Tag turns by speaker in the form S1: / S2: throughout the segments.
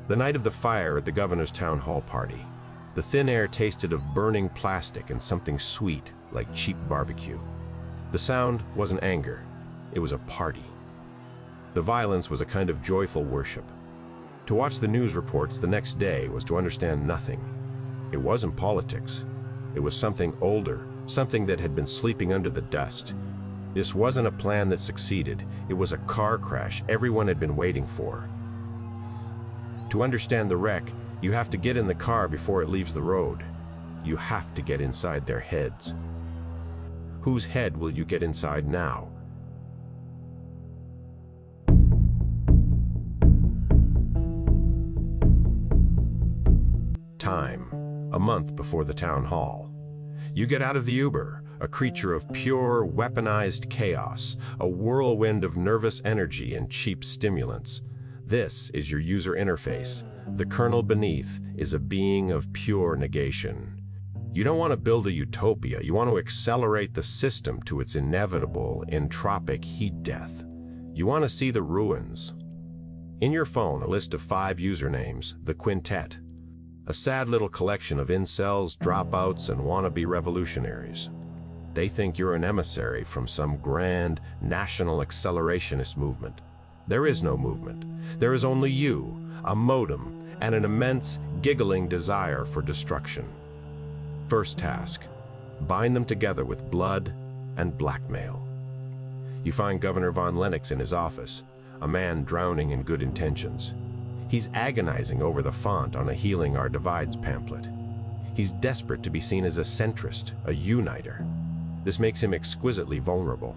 S1: The night of the fire at the governor's town hall party. The thin air tasted of burning plastic and something sweet, like cheap barbecue. The sound wasn't anger, it was a party. The violence was a kind of joyful worship. To watch the news reports the next day was to understand nothing. It wasn't politics. It was something older, something that had been sleeping under the dust. This wasn't a plan that succeeded. It was a car crash everyone had been waiting for. To understand the wreck, you have to get in the car before it leaves the road. You have to get inside their heads. Whose head will you get inside now? Time, a month before the town hall. You get out of the Uber, a creature of pure, weaponized chaos, a whirlwind of nervous energy and cheap stimulants. This is your user interface. The kernel beneath is a being of pure negation. You don't want to build a utopia, you want to accelerate the system to its inevitable, entropic heat death. You want to see the ruins. In your phone, a list of 5 usernames, the Quintet. A sad little collection of incels, dropouts, and wannabe revolutionaries. They think you're an emissary from some grand, national accelerationist movement. There is no movement. There is only you, a modem, and an immense, giggling desire for destruction. First task, bind them together with blood and blackmail. You find Governor von Lennox in his office, a man drowning in good intentions. He's agonizing over the font on a Healing Our Divides pamphlet. He's desperate to be seen as a centrist, a uniter. This makes him exquisitely vulnerable.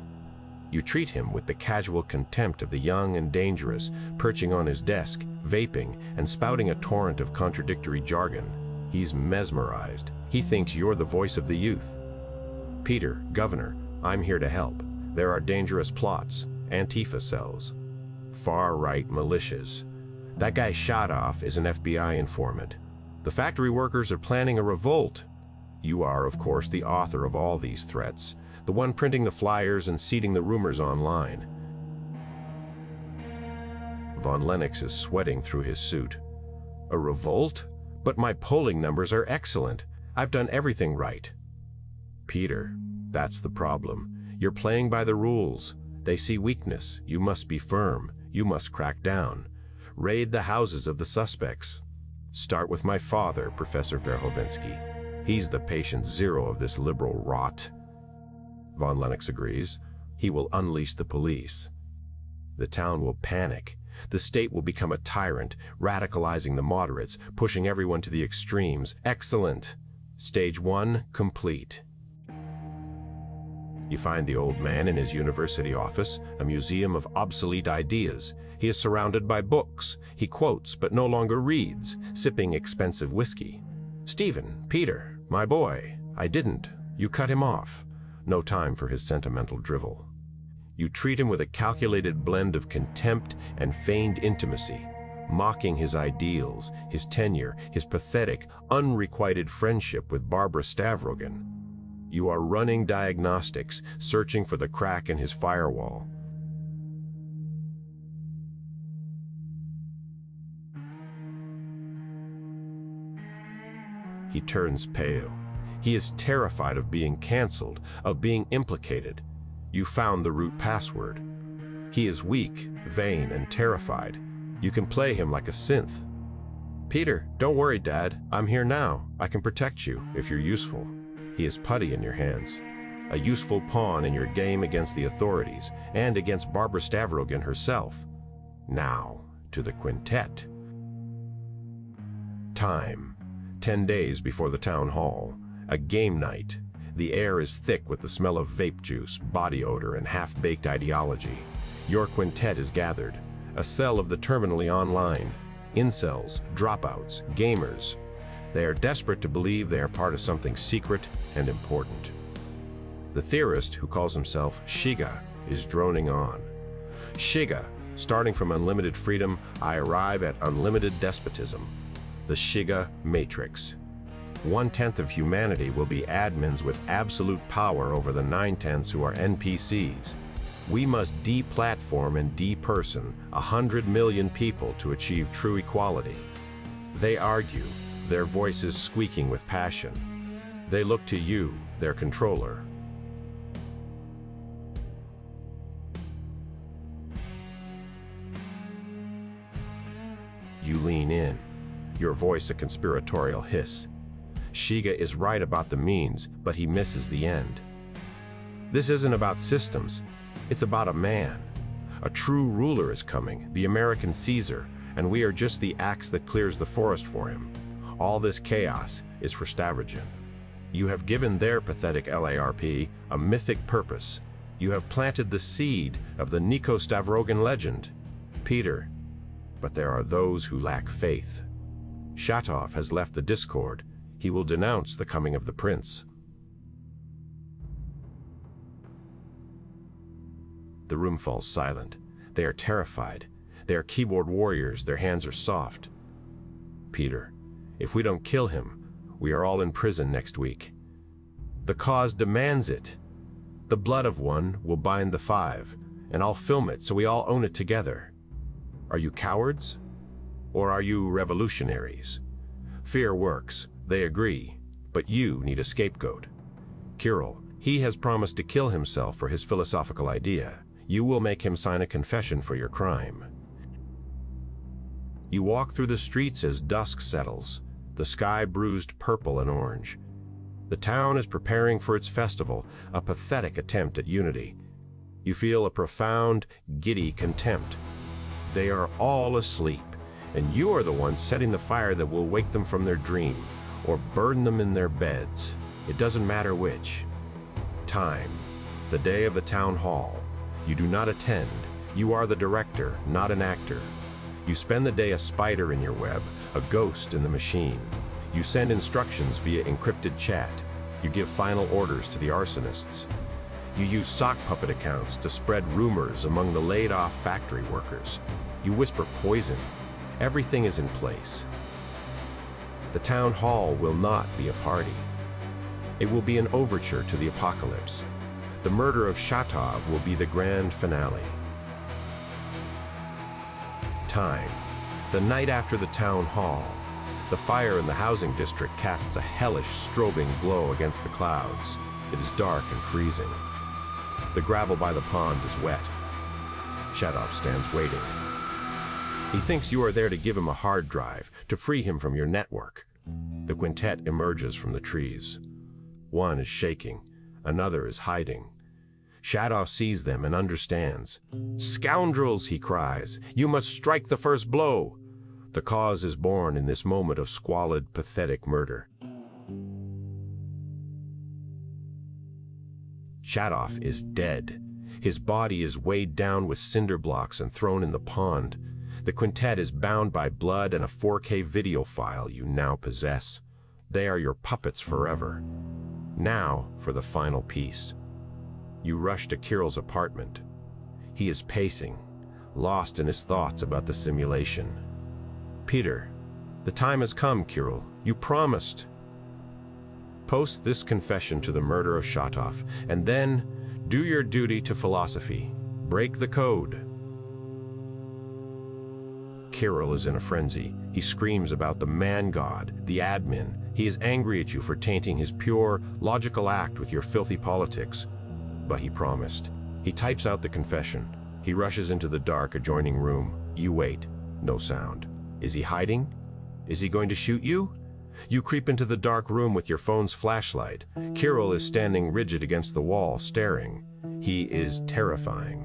S1: You treat him with the casual contempt of the young and dangerous, perching on his desk, vaping, and spouting a torrent of contradictory jargon. He's mesmerized. He thinks you're the voice of the youth. Peter, Governor, I'm here to help. There are dangerous plots, Antifa cells, far-right militias. That guy Shadoff is an FBI informant. The factory workers are planning a revolt. You are, of course, the author of all these threats, the one printing the flyers and seeding the rumors online. Von Lennox is sweating through his suit. A revolt? But my polling numbers are excellent. I've done everything right. Peter, that's the problem. You're playing by the rules. They see weakness. You must be firm. You must crack down. Raid the houses of the suspects. Start with my father, Professor Verhovensky. He's the patient zero of this liberal rot. Von Lennox agrees. He will unleash the police. The town will panic. The state will become a tyrant, radicalizing the moderates, pushing everyone to the extremes. Excellent. Stage 1 complete. You find the old man in his university office, a museum of obsolete ideas. He is surrounded by books. He quotes but no longer reads, sipping expensive whiskey. Stephen, Peter, my boy, I didn't. You cut him off. No time for his sentimental drivel. You treat him with a calculated blend of contempt and feigned intimacy, mocking his ideals, his tenure, his pathetic, unrequited friendship with Barbara Stavrogin. You are running diagnostics, searching for the crack in his firewall. He turns pale. He is terrified of being canceled, of being implicated. You found the root password. He is weak, vain, and terrified. You can play him like a synth. Peter, don't worry, Dad. I'm here now. I can protect you if you're useful. He is putty in your hands. A useful pawn in your game against the authorities and against Barbara Stavrogin herself. Now, to the Quintet. Time. 10 days before the town hall. A game night. The air is thick with the smell of vape juice, body odor, and half-baked ideology. Your Quintet is gathered. A cell of the terminally online. Incels, dropouts, gamers. They are desperate to believe they are part of something secret and important. The theorist, who calls himself Shiga, is droning on. Shiga, starting from unlimited freedom, I arrive at unlimited despotism. The Shiga Matrix. 1/10 of humanity will be admins with absolute power over the 9/10 who are NPCs. We must deplatform and deperson 100 million people to achieve true equality. They argue, their voices squeaking with passion. They look to you, their controller. You lean in, your voice a conspiratorial hiss. Shiga is right about the means, but he misses the end. This isn't about systems, it's about a man. A true ruler is coming, the American Caesar, and we are just the axe that clears the forest for him. All this chaos is for Stavrogen. You have given their pathetic LARP a mythic purpose. You have planted the seed of the Nico Stavrogan legend. Peter, but there are those who lack faith. Shatov has left the Discord. He will denounce the coming of the prince. The room falls silent. They are terrified. They are keyboard warriors. Their hands are soft. Peter, if we don't kill him, we are all in prison next week. The cause demands it. The blood of one will bind the five, and I'll film it so we all own it together. Are you cowards? Or are you revolutionaries? Fear works, they agree, but you need a scapegoat. Kirill, he has promised to kill himself for his philosophical idea. You will make him sign a confession for your crime. You walk through the streets as dusk settles, the sky bruised purple and orange. The town is preparing for its festival, a pathetic attempt at unity. You feel a profound, giddy contempt. They are all asleep, and you are the one setting the fire that will wake them from their dream, or burn them in their beds. It doesn't matter which. Time, the day of the town hall. You do not attend. You are the director, not an actor. You spend the day a spider in your web, a ghost in the machine. You send instructions via encrypted chat. You give final orders to the arsonists. You use sock puppet accounts to spread rumors among the laid-off factory workers. You whisper poison. Everything is in place. The town hall will not be a party. It will be an overture to the apocalypse. The murder of Shatov will be the grand finale. Time, the night after the town hall. The fire in the housing district casts a hellish, strobing glow against the clouds. It is dark and freezing. The gravel by the pond is wet. Shatov stands waiting. He thinks you are there to give him a hard drive, to free him from your network. The quintet emerges from the trees. One is shaking, another is hiding. Shatov sees them and understands. "Scoundrels," he cries, "you must strike the first blow." The cause is born in this moment of squalid, pathetic murder. Shatov is dead. His body is weighed down with cinder blocks and thrown in the pond. The quintet is bound by blood and a 4K video file you now possess. They are your puppets forever. Now for the final piece. You rush to Kirill's apartment. He is pacing, lost in his thoughts about the simulation. "Peter, the time has come, Kirill. You promised." Post this confession to the murder of Shatov, and then do your duty to philosophy. Break the code. Kirill is in a frenzy. He screams about the man-god, the admin. He is angry at you for tainting his pure, logical act with your filthy politics. But he promised. He types out the confession. He rushes into the dark adjoining room. You wait. No sound. Is he hiding? Is he going to shoot you? You creep into the dark room with your phone's flashlight. Kirill is standing rigid against the wall, staring. He is terrifying.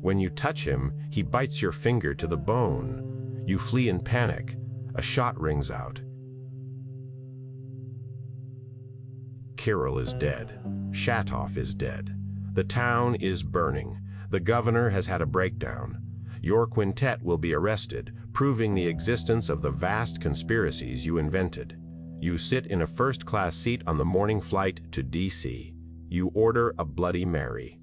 S1: When you touch him, he bites your finger to the bone. You flee in panic. A shot rings out. Kirill is dead. Shatov is dead. The town is burning. The governor has had a breakdown. Your quintet will be arrested, proving the existence of the vast conspiracies you invented. You sit in a first-class seat on the morning flight to DC. You order a Bloody Mary.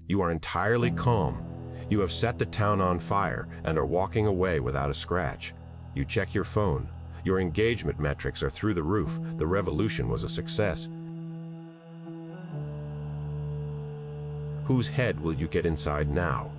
S1: You are entirely calm. You have set the town on fire and are walking away without a scratch. You check your phone. Your engagement metrics are through the roof. The revolution was a success. Whose head will you get inside now?